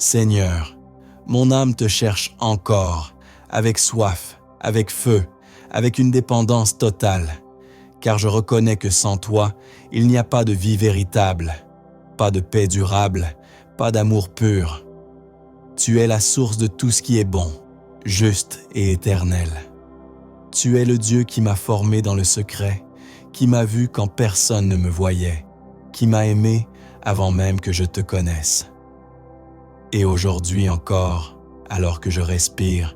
Seigneur, mon âme te cherche encore, avec soif, avec feu, avec une dépendance totale, car je reconnais que sans toi, il n'y a pas de vie véritable, pas de paix durable, pas d'amour pur. Tu es la source de tout ce qui est bon, juste et éternel. Tu es le Dieu qui m'a formé dans le secret, qui m'a vu quand personne ne me voyait, qui m'a aimé avant même que je te connaisse. Et aujourd'hui encore, alors que je respire,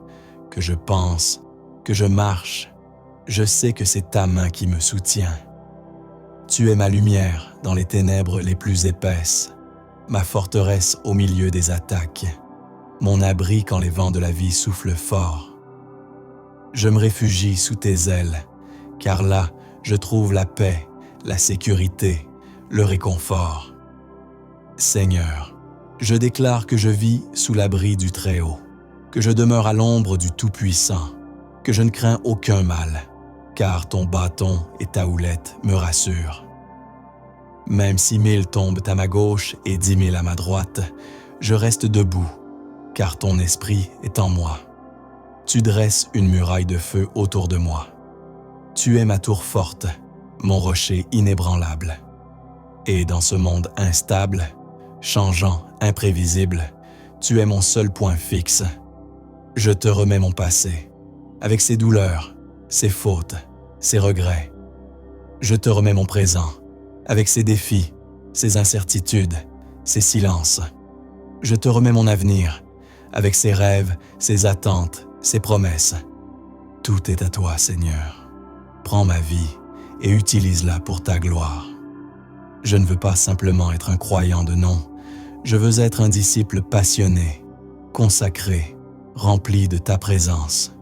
que je pense, que je marche, je sais que c'est ta main qui me soutient. Tu es ma lumière dans les ténèbres les plus épaisses, ma forteresse au milieu des attaques, mon abri quand les vents de la vie soufflent fort. Je me réfugie sous tes ailes, car là, je trouve la paix, la sécurité, le réconfort. Seigneur, je déclare que je vis sous l'abri du Très-Haut, que je demeure à l'ombre du Tout-Puissant, que je ne crains aucun mal, car ton bâton et ta houlette me rassurent. Même si 1000 tombent à ma gauche et 10 000 à ma droite, je reste debout, car ton esprit est en moi. Tu dresses une muraille de feu autour de moi. Tu es ma tour forte, mon rocher inébranlable. Et dans ce monde instable, changeant, imprévisible, tu es mon seul point fixe. Je te remets mon passé, avec ses douleurs, ses fautes, ses regrets. Je te remets mon présent, avec ses défis, ses incertitudes, ses silences. Je te remets mon avenir, avec ses rêves, ses attentes, ses promesses. Tout est à toi, Seigneur. Prends ma vie et utilise-la pour ta gloire. Je ne veux pas simplement être un croyant de nom, je veux être un disciple passionné, consacré, rempli de ta présence.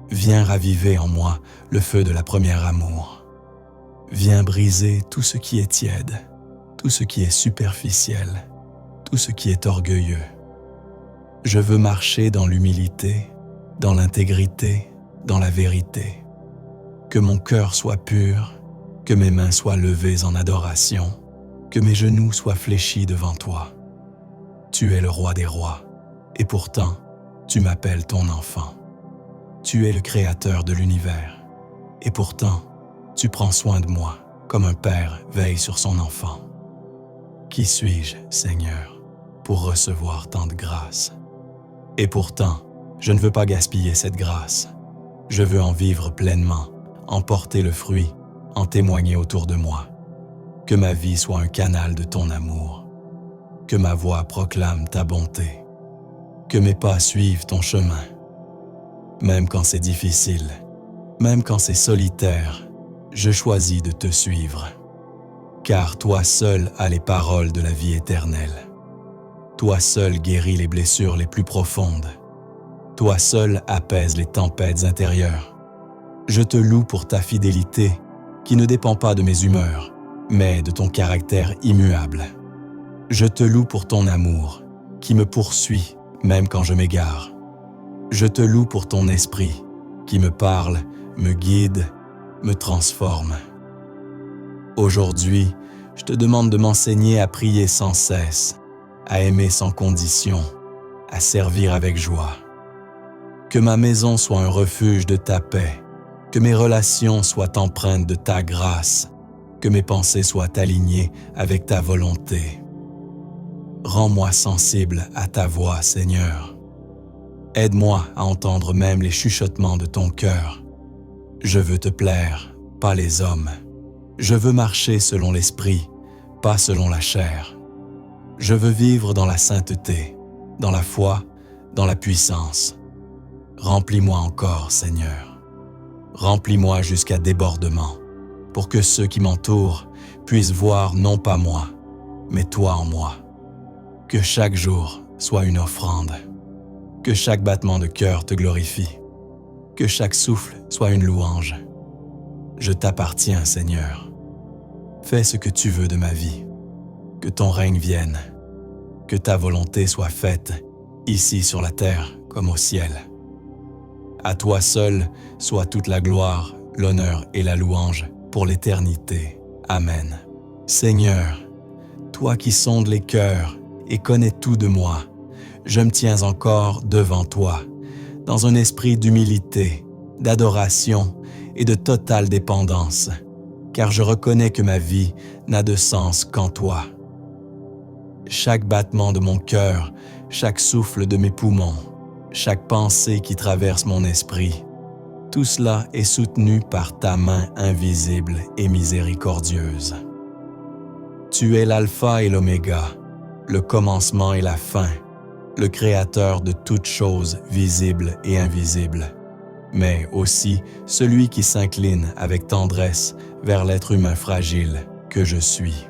Viens raviver en moi le feu de la première amour. Viens briser tout ce qui est tiède, tout ce qui est superficiel, tout ce qui est orgueilleux. Je veux marcher dans l'humilité, dans l'intégrité, dans la vérité. Que mon cœur soit pur, que mes mains soient levées en adoration, que mes genoux soient fléchis devant toi. Tu es le roi des rois, et pourtant, tu m'appelles ton enfant. Tu es le créateur de l'univers, et pourtant, tu prends soin de moi, comme un père veille sur son enfant. Qui suis-je, Seigneur, pour recevoir tant de grâce? Et pourtant, je ne veux pas gaspiller cette grâce. Je veux en vivre pleinement, en porter le fruit, en témoigner autour de moi. Que ma vie soit un canal de ton amour. Que ma voix proclame ta bonté. Que mes pas suivent ton chemin. Même quand c'est difficile, même quand c'est solitaire, je choisis de te suivre. Car toi seul as les paroles de la vie éternelle. Toi seul guéris les blessures les plus profondes. Toi seul apaises les tempêtes intérieures. Je te loue pour ta fidélité, qui ne dépend pas de mes humeurs, mais de ton caractère immuable. Je te loue pour ton amour, qui me poursuit même quand je m'égare. Je te loue pour ton esprit, qui me parle, me guide, me transforme. Aujourd'hui, je te demande de m'enseigner à prier sans cesse, à aimer sans condition, à servir avec joie. Que ma maison soit un refuge de ta paix, que mes relations soient empreintes de ta grâce, que mes pensées soient alignées avec ta volonté. Rends-moi sensible à ta voix, Seigneur. Aide-moi à entendre même les chuchotements de ton cœur. Je veux te plaire, pas les hommes. Je veux marcher selon l'esprit, pas selon la chair. Je veux vivre dans la sainteté, dans la foi, dans la puissance. Remplis-moi encore, Seigneur. Remplis-moi jusqu'à débordement, pour que ceux qui m'entourent puissent voir non pas moi, mais toi en moi. Que chaque jour soit une offrande. Que chaque battement de cœur te glorifie. Que chaque souffle soit une louange. Je t'appartiens, Seigneur. Fais ce que tu veux de ma vie. Que ton règne vienne. Que ta volonté soit faite, ici sur la terre comme au ciel. À toi seul soit toute la gloire, l'honneur et la louange pour l'éternité. Amen. Seigneur, toi qui sondes les cœurs et connais tout de moi, je me tiens encore devant toi, dans un esprit d'humilité, d'adoration et de totale dépendance, car je reconnais que ma vie n'a de sens qu'en toi. Chaque battement de mon cœur, chaque souffle de mes poumons, chaque pensée qui traverse mon esprit, tout cela est soutenu par ta main invisible et miséricordieuse. Tu es l'alpha et l'oméga, le commencement et la fin, le créateur de toutes choses visibles et invisibles, mais aussi celui qui s'incline avec tendresse vers l'être humain fragile que je suis.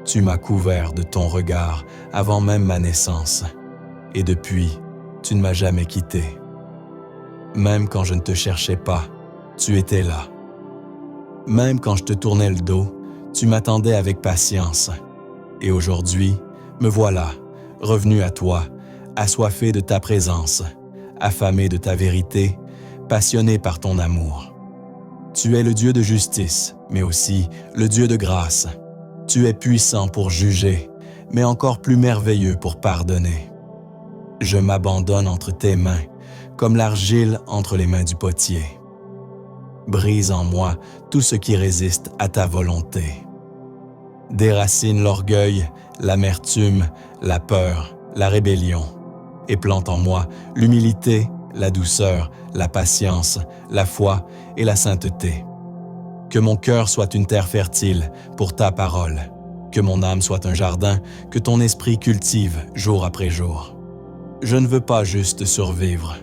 Tu m'as couvert de ton regard avant même ma naissance, et depuis, tu ne m'as jamais quitté. Même quand je ne te cherchais pas, tu étais là. Même quand je te tournais le dos, tu m'attendais avec patience. Et aujourd'hui, me voilà, revenu à toi, assoiffé de ta présence, affamé de ta vérité, passionné par ton amour. Tu es le Dieu de justice, mais aussi le Dieu de grâce. Tu es puissant pour juger, mais encore plus merveilleux pour pardonner. Je m'abandonne entre tes mains, comme l'argile entre les mains du potier. Brise en moi tout ce qui résiste à ta volonté. Déracine l'orgueil, l'amertume, la peur, la rébellion, et plante en moi l'humilité, la douceur, la patience, la foi et la sainteté. Que mon cœur soit une terre fertile pour ta parole, que mon âme soit un jardin que ton esprit cultive jour après jour. Je ne veux pas juste survivre,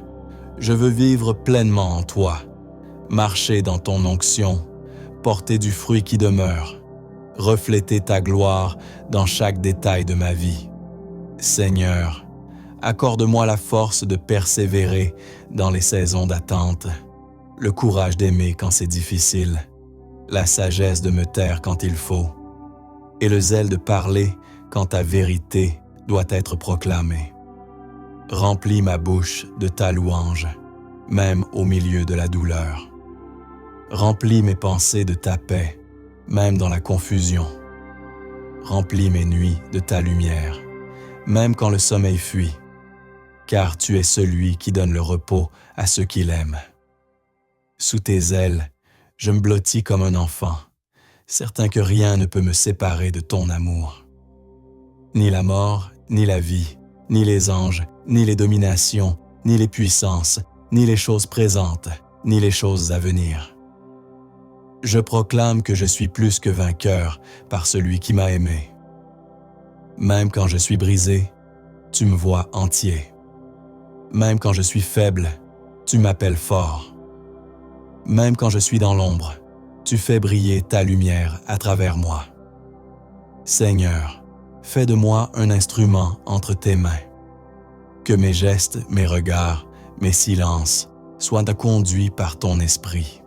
je veux vivre pleinement en toi, marcher dans ton onction, porter du fruit qui demeure, refléter ta gloire dans chaque détail de ma vie. Seigneur, accorde-moi la force de persévérer dans les saisons d'attente, le courage d'aimer quand c'est difficile, la sagesse de me taire quand il faut, et le zèle de parler quand ta vérité doit être proclamée. Remplis ma bouche de ta louange, même au milieu de la douleur. Remplis mes pensées de ta paix, même dans la confusion. Remplis mes nuits de ta lumière, même quand le sommeil fuit, car tu es celui qui donne le repos à ceux qui l'aiment. Sous tes ailes, je me blottis comme un enfant, certain que rien ne peut me séparer de ton amour. Ni la mort, ni la vie, ni les anges, ni les dominations, ni les puissances, ni les choses présentes, ni les choses à venir. Je proclame que je suis plus que vainqueur par celui qui m'a aimé. Même quand je suis brisé, tu me vois entier. Même quand je suis faible, tu m'appelles fort. Même quand je suis dans l'ombre, tu fais briller ta lumière à travers moi. Seigneur, fais de moi un instrument entre tes mains. Que mes gestes, mes regards, mes silences soient conduits par ton esprit.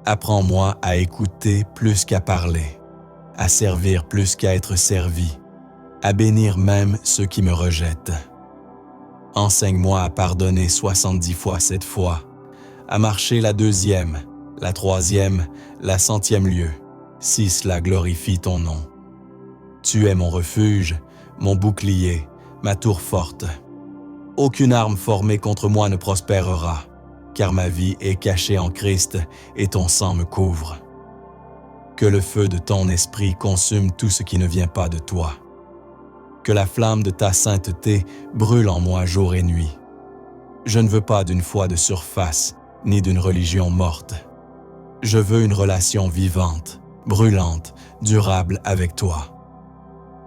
Apprends-moi à écouter plus qu'à parler, à servir plus qu'à être servi, à bénir même ceux qui me rejettent. Enseigne-moi à pardonner 70 fois 7 fois, à marcher la 2e, la 3e, la 100e lieu, si cela glorifie ton nom. Tu es mon refuge, mon bouclier, ma tour forte. Aucune arme formée contre moi ne prospérera, car ma vie est cachée en Christ et ton sang me couvre. Que le feu de ton esprit consume tout ce qui ne vient pas de toi. Que la flamme de ta sainteté brûle en moi jour et nuit. Je ne veux pas d'une foi de surface, ni d'une religion morte. Je veux une relation vivante, brûlante, durable avec toi.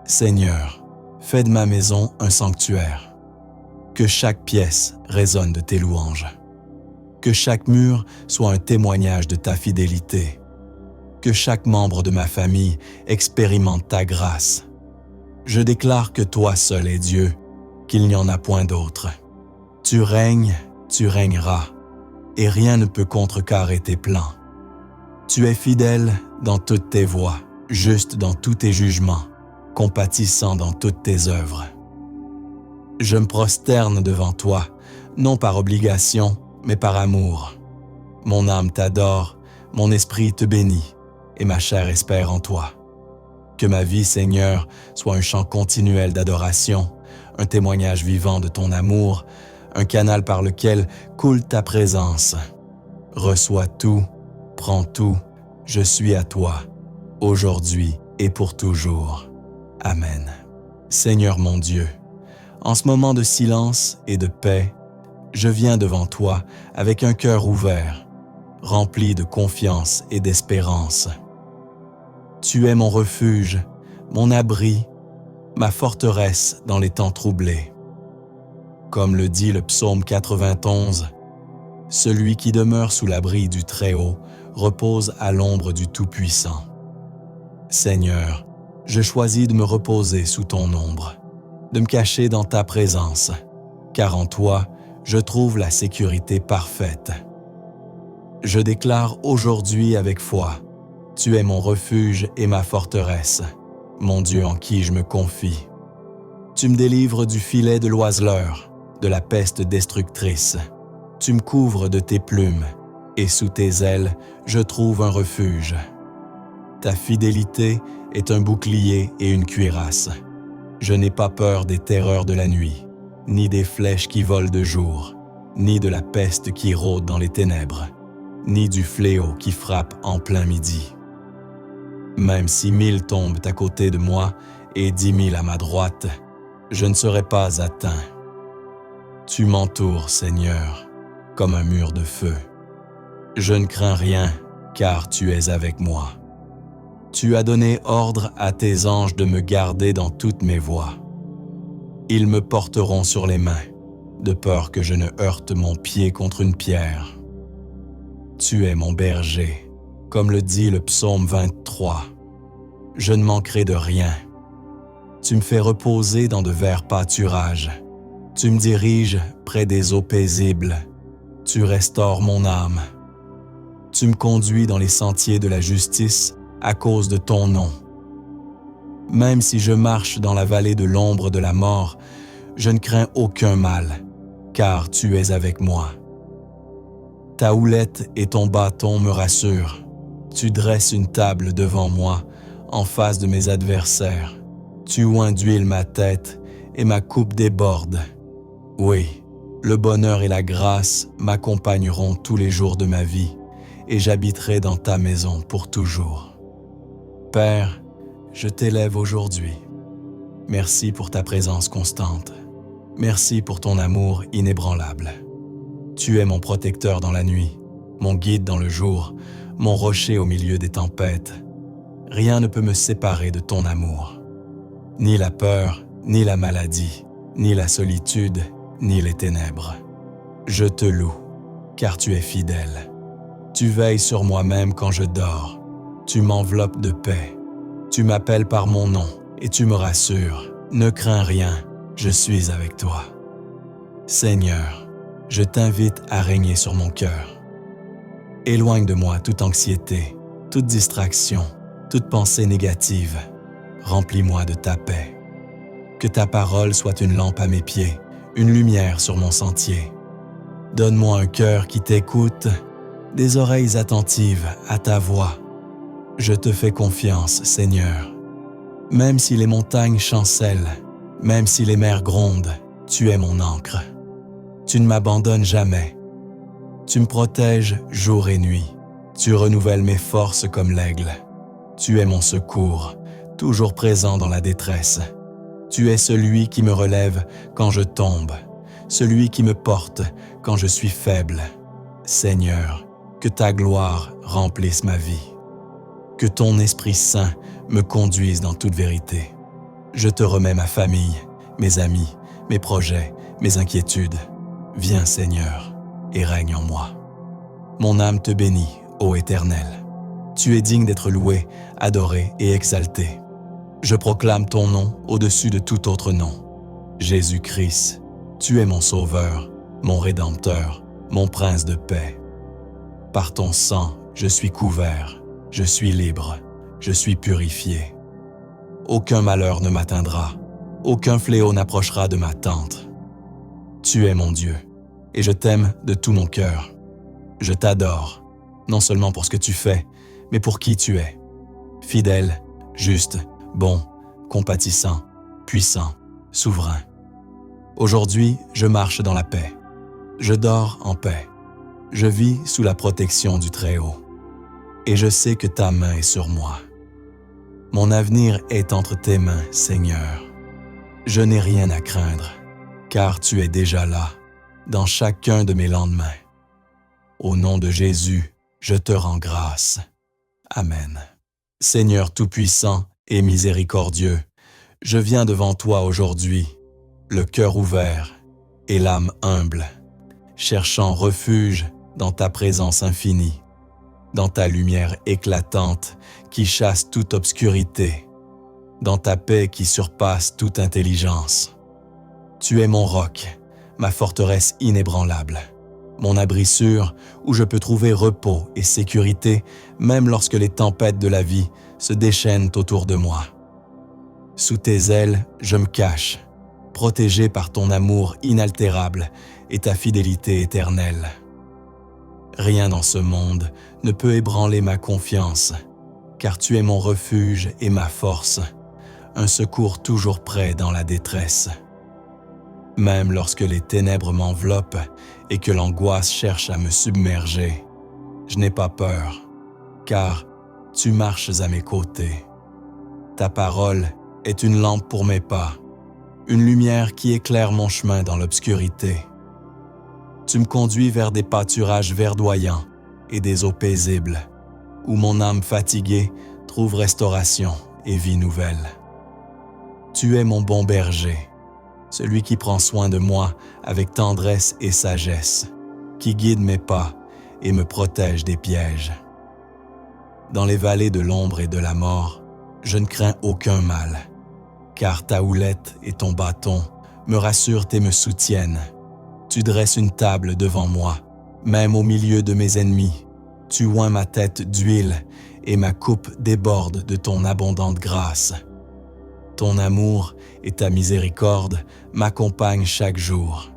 Seigneur, fais de ma maison un sanctuaire. Que chaque pièce résonne de tes louanges. Que chaque mur soit un témoignage de ta fidélité. Que chaque membre de ma famille expérimente ta grâce. Je déclare que toi seul es Dieu, qu'il n'y en a point d'autre. Tu règnes, tu régneras, et rien ne peut contrecarrer tes plans. Tu es fidèle dans toutes tes voies, juste dans tous tes jugements, compatissant dans toutes tes œuvres. Je me prosterne devant toi, non par obligation, mais par amour. Mon âme t'adore, mon esprit te bénit, et ma chair espère en toi. Que ma vie, Seigneur, soit un chant continuel d'adoration, un témoignage vivant de ton amour, un canal par lequel coule ta présence. Reçois tout, prends tout, je suis à toi, aujourd'hui et pour toujours. Amen. Seigneur mon Dieu, en ce moment de silence et de paix, je viens devant toi avec un cœur ouvert, rempli de confiance et d'espérance. Tu es mon refuge, mon abri, ma forteresse dans les temps troublés. Comme le dit le psaume 91, « Celui qui demeure sous l'abri du Très-Haut repose à l'ombre du Tout-Puissant. » Seigneur, je choisis de me reposer sous ton ombre, de me cacher dans ta présence, car en toi, je trouve la sécurité parfaite. Je déclare aujourd'hui avec foi, tu es mon refuge et ma forteresse, mon Dieu en qui je me confie. Tu me délivres du filet de l'oiseleur, de la peste destructrice. Tu me couvres de tes plumes, et sous tes ailes, je trouve un refuge. Ta fidélité est un bouclier et une cuirasse. Je n'ai pas peur des terreurs de la nuit, ni des flèches qui volent de jour, ni de la peste qui rôde dans les ténèbres, ni du fléau qui frappe en plein midi. Même si 1000 tombent à côté de moi et 10 000 à ma droite, je ne serai pas atteint. Tu m'entoures, Seigneur, comme un mur de feu. Je ne crains rien, car tu es avec moi. Tu as donné ordre à tes anges de me garder dans toutes mes voies. Ils me porteront sur les mains, de peur que je ne heurte mon pied contre une pierre. Tu es mon berger, comme le dit le psaume 23. Je ne manquerai de rien. Tu me fais reposer dans de verts pâturages. Tu me diriges près des eaux paisibles. Tu restaures mon âme. Tu me conduis dans les sentiers de la justice à cause de ton nom. Même si je marche dans la vallée de l'ombre de la mort, je ne crains aucun mal, car tu es avec moi. Ta houlette et ton bâton me rassurent. Tu dresses une table devant moi, en face de mes adversaires. Tu oins d'huile ma tête et ma coupe déborde. Oui, le bonheur et la grâce m'accompagneront tous les jours de ma vie, et j'habiterai dans ta maison pour toujours. Père, je t'élève aujourd'hui. Merci pour ta présence constante. Merci pour ton amour inébranlable. Tu es mon protecteur dans la nuit, mon guide dans le jour, mon rocher au milieu des tempêtes. Rien ne peut me séparer de ton amour. Ni la peur, ni la maladie, ni la solitude, ni les ténèbres. Je te loue, car tu es fidèle. Tu veilles sur moi-même quand je dors. Tu m'enveloppes de paix. Tu m'appelles par mon nom et tu me rassures. Ne crains rien, je suis avec toi. Seigneur, je t'invite à régner sur mon cœur. Éloigne de moi toute anxiété, toute distraction, toute pensée négative. Remplis-moi de ta paix. Que ta parole soit une lampe à mes pieds, une lumière sur mon sentier. Donne-moi un cœur qui t'écoute, des oreilles attentives à ta voix. Je te fais confiance, Seigneur. Même si les montagnes chancellent, même si les mers grondent, tu es mon ancre. Tu ne m'abandonnes jamais. Tu me protèges jour et nuit. Tu renouvelles mes forces comme l'aigle. Tu es mon secours, toujours présent dans la détresse. Tu es celui qui me relève quand je tombe, celui qui me porte quand je suis faible. Seigneur, que ta gloire remplisse ma vie. Que ton Esprit Saint me conduise dans toute vérité. Je te remets ma famille, mes amis, mes projets, mes inquiétudes. Viens, Seigneur, et règne en moi. Mon âme te bénit, ô Éternel. Tu es digne d'être loué, adoré et exalté. Je proclame ton nom au-dessus de tout autre nom. Jésus-Christ, tu es mon Sauveur, mon Rédempteur, mon Prince de paix. Par ton sang, je suis couvert, je suis libre, je suis purifié. Aucun malheur ne m'atteindra, aucun fléau n'approchera de ma tente. Tu es mon Dieu, et je t'aime de tout mon cœur. Je t'adore, non seulement pour ce que tu fais, mais pour qui tu es. Fidèle, juste, bon, compatissant, puissant, souverain. Aujourd'hui, je marche dans la paix. Je dors en paix. Je vis sous la protection du Très-Haut. Et je sais que ta main est sur moi. Mon avenir est entre tes mains, Seigneur. Je n'ai rien à craindre, car tu es déjà là, dans chacun de mes lendemains. Au nom de Jésus, je te rends grâce. Amen. Seigneur Tout-Puissant et miséricordieux, je viens devant toi aujourd'hui, le cœur ouvert et l'âme humble, cherchant refuge dans ta présence infinie, dans ta lumière éclatante qui chasse toute obscurité, dans ta paix qui surpasse toute intelligence. Tu es mon roc, ma forteresse inébranlable, mon abri sûr où je peux trouver repos et sécurité même lorsque les tempêtes de la vie se déchaînent autour de moi. Sous tes ailes, je me cache, protégé par ton amour inaltérable et ta fidélité éternelle. Rien dans ce monde ne peut ébranler ma confiance, car tu es mon refuge et ma force, un secours toujours prêt dans la détresse. Même lorsque les ténèbres m'enveloppent et que l'angoisse cherche à me submerger, je n'ai pas peur, car tu marches à mes côtés. Ta parole est une lampe pour mes pas, une lumière qui éclaire mon chemin dans l'obscurité. Tu me conduis vers des pâturages verdoyants et des eaux paisibles, où mon âme fatiguée trouve restauration et vie nouvelle. Tu es mon bon berger, celui qui prend soin de moi avec tendresse et sagesse, qui guide mes pas et me protège des pièges. Dans les vallées de l'ombre et de la mort, je ne crains aucun mal, car ta houlette et ton bâton me rassurent et me soutiennent. Tu dresses une table devant moi, même au milieu de mes ennemis. Tu oins ma tête d'huile et ma coupe déborde de ton abondante grâce. Ton amour et ta miséricorde m'accompagnent chaque jour,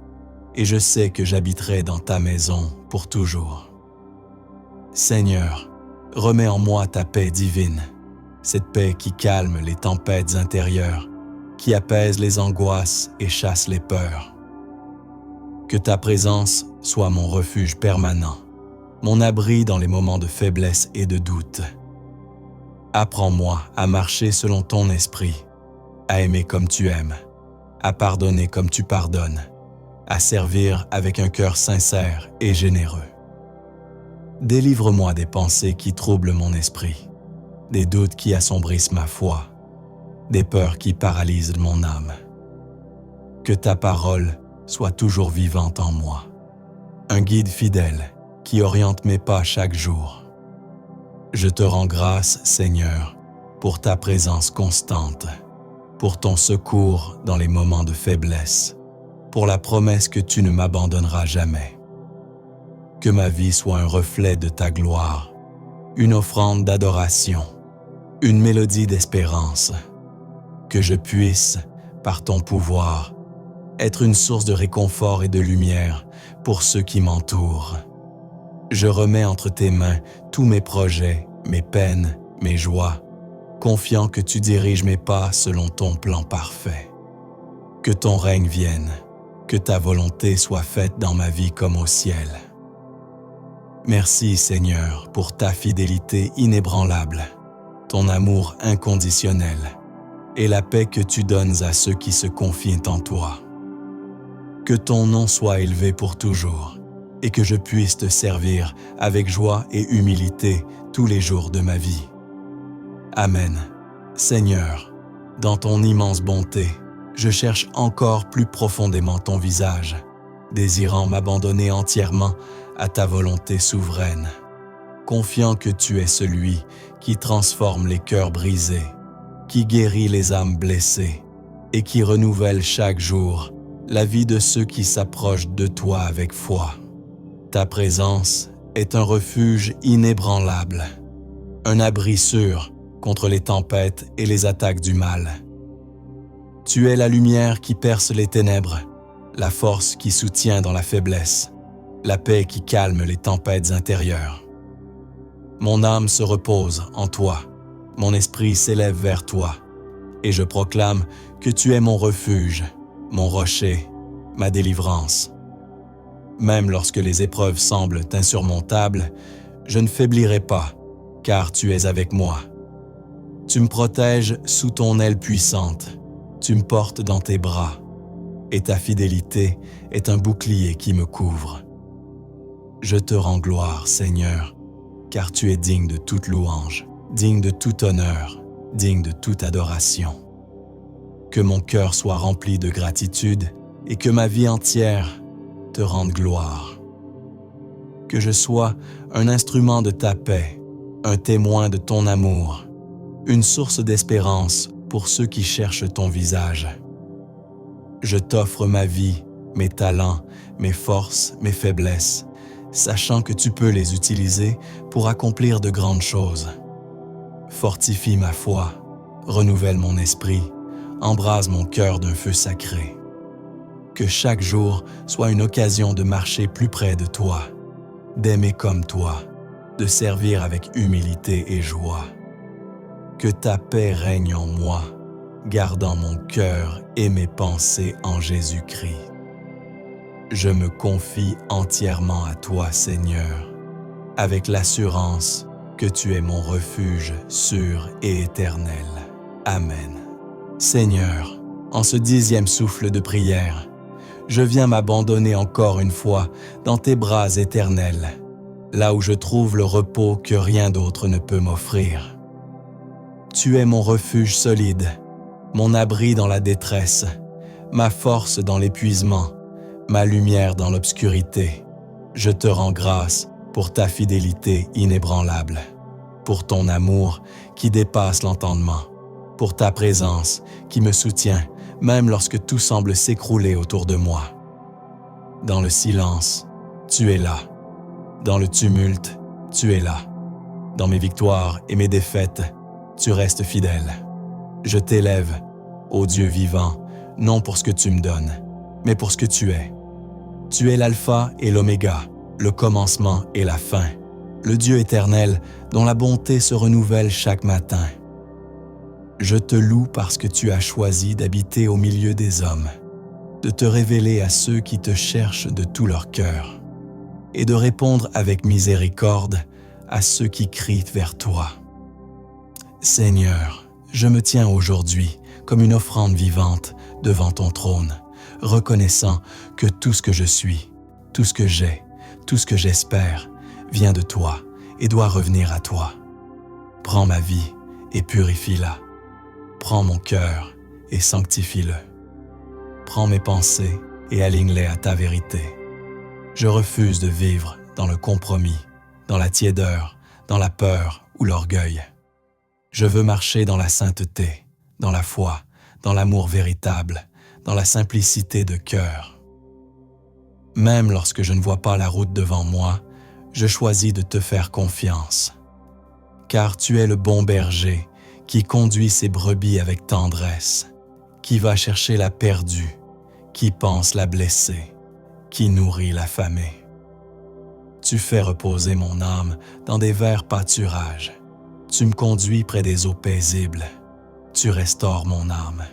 et je sais que j'habiterai dans ta maison pour toujours. Seigneur, remets en moi ta paix divine, cette paix qui calme les tempêtes intérieures, qui apaise les angoisses et chasse les peurs. Que ta présence soit mon refuge permanent, mon abri dans les moments de faiblesse et de doute. Apprends-moi à marcher selon ton esprit, à aimer comme tu aimes, à pardonner comme tu pardonnes, à servir avec un cœur sincère et généreux. Délivre-moi des pensées qui troublent mon esprit, des doutes qui assombrissent ma foi, des peurs qui paralysent mon âme. Que ta parole soit toujours vivante en moi, un guide fidèle qui oriente mes pas chaque jour. Je te rends grâce, Seigneur, pour ta présence constante, pour ton secours dans les moments de faiblesse, pour la promesse que tu ne m'abandonneras jamais. Que ma vie soit un reflet de ta gloire, une offrande d'adoration, une mélodie d'espérance. Que je puisse, par ton pouvoir, être une source de réconfort et de lumière pour ceux qui m'entourent. Je remets entre tes mains tous mes projets, mes peines, mes joies, confiant que tu diriges mes pas selon ton plan parfait. Que ton règne vienne, que ta volonté soit faite dans ma vie comme au ciel. Merci Seigneur pour ta fidélité inébranlable, ton amour inconditionnel et la paix que tu donnes à ceux qui se confient en toi. Que ton nom soit élevé pour toujours et que je puisse te servir avec joie et humilité tous les jours de ma vie. Amen. Seigneur, dans ton immense bonté, je cherche encore plus profondément ton visage, désirant m'abandonner entièrement à ta volonté souveraine, confiant que tu es celui qui transforme les cœurs brisés, qui guérit les âmes blessées et qui renouvelle chaque jour la vie de ceux qui s'approchent de toi avec foi. Ta présence est un refuge inébranlable, un abri sûr contre les tempêtes et les attaques du mal. Tu es la lumière qui perce les ténèbres, la force qui soutient dans la faiblesse, la paix qui calme les tempêtes intérieures. Mon âme se repose en toi, mon esprit s'élève vers toi, et je proclame que tu es mon refuge, mon rocher ma délivrance. Même lorsque les épreuves semblent insurmontables, je ne faiblirai pas, car tu es avec moi. Tu me protèges sous ton aile puissante, tu me portes dans tes bras, et ta fidélité est un bouclier qui me couvre. Je te rends gloire, Seigneur, car tu es digne de toute louange, digne de tout honneur, digne de toute adoration. Que mon cœur soit rempli de gratitude et que ma vie entière te rende gloire. Que je sois un instrument de ta paix, un témoin de ton amour, une source d'espérance pour ceux qui cherchent ton visage. Je t'offre ma vie, mes talents, mes forces, mes faiblesses, sachant que tu peux les utiliser pour accomplir de grandes choses. Fortifie ma foi, renouvelle mon esprit, embrase mon cœur d'un feu sacré. Que chaque jour soit une occasion de marcher plus près de toi, d'aimer comme toi, de servir avec humilité et joie. Que ta paix règne en moi, gardant mon cœur et mes pensées en Jésus-Christ. Je me confie entièrement à toi, Seigneur, avec l'assurance que tu es mon refuge sûr et éternel. Amen. Seigneur, en ce 10e souffle de prière, je viens m'abandonner encore une fois dans tes bras éternels, là où je trouve le repos que rien d'autre ne peut m'offrir. Tu es mon refuge solide, mon abri dans la détresse, ma force dans l'épuisement, ma lumière dans l'obscurité. Je te rends grâce pour ta fidélité inébranlable, pour ton amour qui dépasse l'entendement, pour ta présence qui me soutient même lorsque tout semble s'écrouler autour de moi. Dans le silence, tu es là. Dans le tumulte, tu es là. Dans mes victoires et mes défaites, tu restes fidèle. Je t'élève, ô Dieu vivant, non pour ce que tu me donnes, mais pour ce que tu es. Tu es l'alpha et l'oméga, le commencement et la fin, le Dieu éternel dont la bonté se renouvelle chaque matin. Je te loue parce que tu as choisi d'habiter au milieu des hommes, de te révéler à ceux qui te cherchent de tout leur cœur, et de répondre avec miséricorde à ceux qui crient vers toi. Seigneur, je me tiens aujourd'hui comme une offrande vivante devant ton trône, reconnaissant que tout ce que je suis, tout ce que j'ai, tout ce que j'espère vient de toi et doit revenir à toi. Prends ma vie et purifie-la. Prends mon cœur et sanctifie-le. Prends mes pensées et aligne-les à ta vérité. Je refuse de vivre dans le compromis, dans la tiédeur, dans la peur ou l'orgueil. Je veux marcher dans la sainteté, dans la foi, dans l'amour véritable, dans la simplicité de cœur. Même lorsque je ne vois pas la route devant moi, je choisis de te faire confiance. Car tu es le bon berger qui conduit ses brebis avec tendresse, qui va chercher la perdue, qui panse la blessée, qui nourrit l'affamée. Tu fais reposer mon âme dans des verts pâturages. Tu me conduis près des eaux paisibles. Tu restaures mon âme.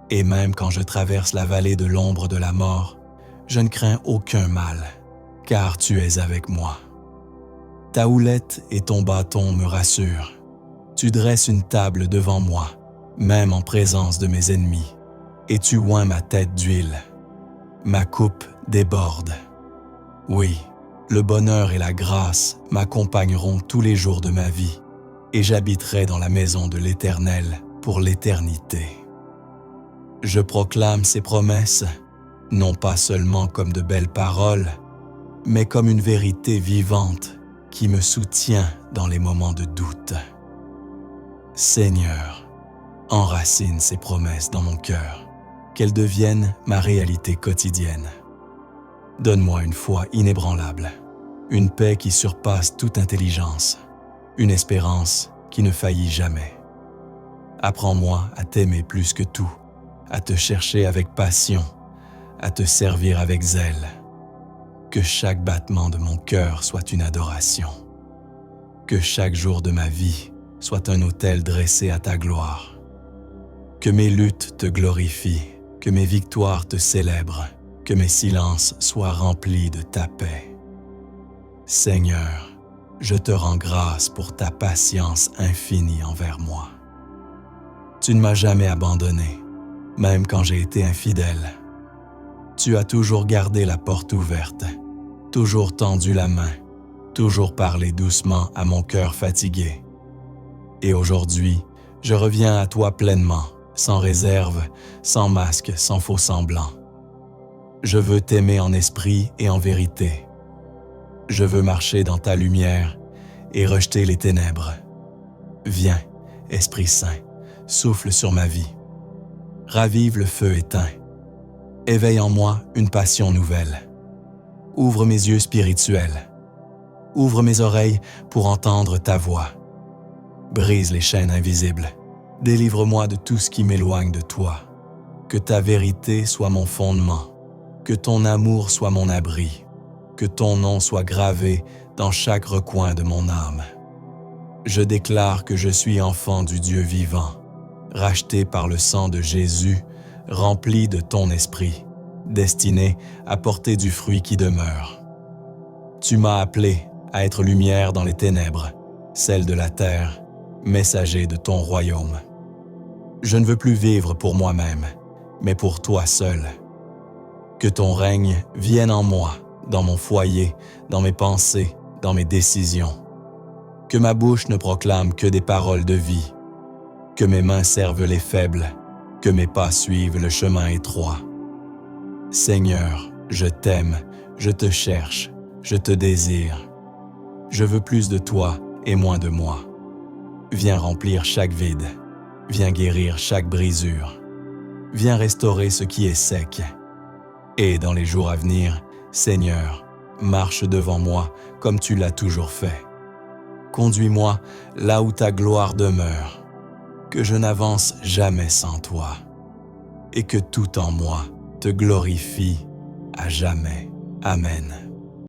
Et même quand je traverse la vallée de l'ombre de la mort, je ne crains aucun mal, car tu es avec moi. Ta houlette et ton bâton me rassurent. Tu dresses une table devant moi, même en présence de mes ennemis, et tu oins ma tête d'huile. Ma coupe déborde. Oui, le bonheur et la grâce m'accompagneront tous les jours de ma vie, et j'habiterai dans la maison de l'Éternel pour l'éternité. Je proclame ces promesses, non pas seulement comme de belles paroles, mais comme une vérité vivante qui me soutient dans les moments de doute. Seigneur, enracine ces promesses dans mon cœur, qu'elles deviennent ma réalité quotidienne. Donne-moi une foi inébranlable, une paix qui surpasse toute intelligence, une espérance qui ne faillit jamais. Apprends-moi à t'aimer plus que tout, à te chercher avec passion, à te servir avec zèle. Que chaque battement de mon cœur soit une adoration. Que chaque jour de ma vie soit un autel dressé à ta gloire. Que mes luttes te glorifient, Que mes victoires te célèbrent, que mes silences soient remplis de ta paix. Seigneur, je te rends grâce pour ta patience infinie envers moi. Tu ne m'as jamais abandonné, même quand j'ai été infidèle. Tu as toujours gardé la porte ouverte, toujours tendu la main, toujours parlé doucement à mon cœur fatigué. Et aujourd'hui, je reviens à toi pleinement, sans réserve, sans masque, sans faux semblant. Je veux t'aimer en esprit et en vérité. Je veux marcher dans ta lumière et rejeter les ténèbres. Viens, Esprit Saint, souffle sur ma vie. Ravive le feu éteint. Éveille en moi une passion nouvelle. Ouvre mes yeux spirituels. Ouvre mes oreilles pour entendre ta voix. Brise les chaînes invisibles. Délivre-moi de tout ce qui m'éloigne de toi. Que ta vérité soit mon fondement. Que ton amour soit mon abri. Que ton nom soit gravé dans chaque recoin de mon âme. Je déclare que je suis enfant du Dieu vivant, racheté par le sang de Jésus, rempli de ton esprit, destiné à porter du fruit qui demeure. Tu m'as appelé à être lumière dans les ténèbres, celle de la terre, messager de ton royaume. Je ne veux plus vivre pour moi-même, mais pour toi seul. Que ton règne vienne en moi, dans mon foyer, dans mes pensées, dans mes décisions. Que ma bouche ne proclame que des paroles de vie. Que mes mains servent les faibles, que mes pas suivent le chemin étroit. Seigneur, je t'aime, je te cherche, je te désire. Je veux plus de toi et moins de moi. Viens remplir chaque vide, viens guérir chaque brisure. Viens restaurer ce qui est sec. Et dans les jours à venir, Seigneur, marche devant moi comme tu l'as toujours fait. Conduis-moi là où ta gloire demeure, que je n'avance jamais sans toi, et que tout en moi te glorifie à jamais. Amen.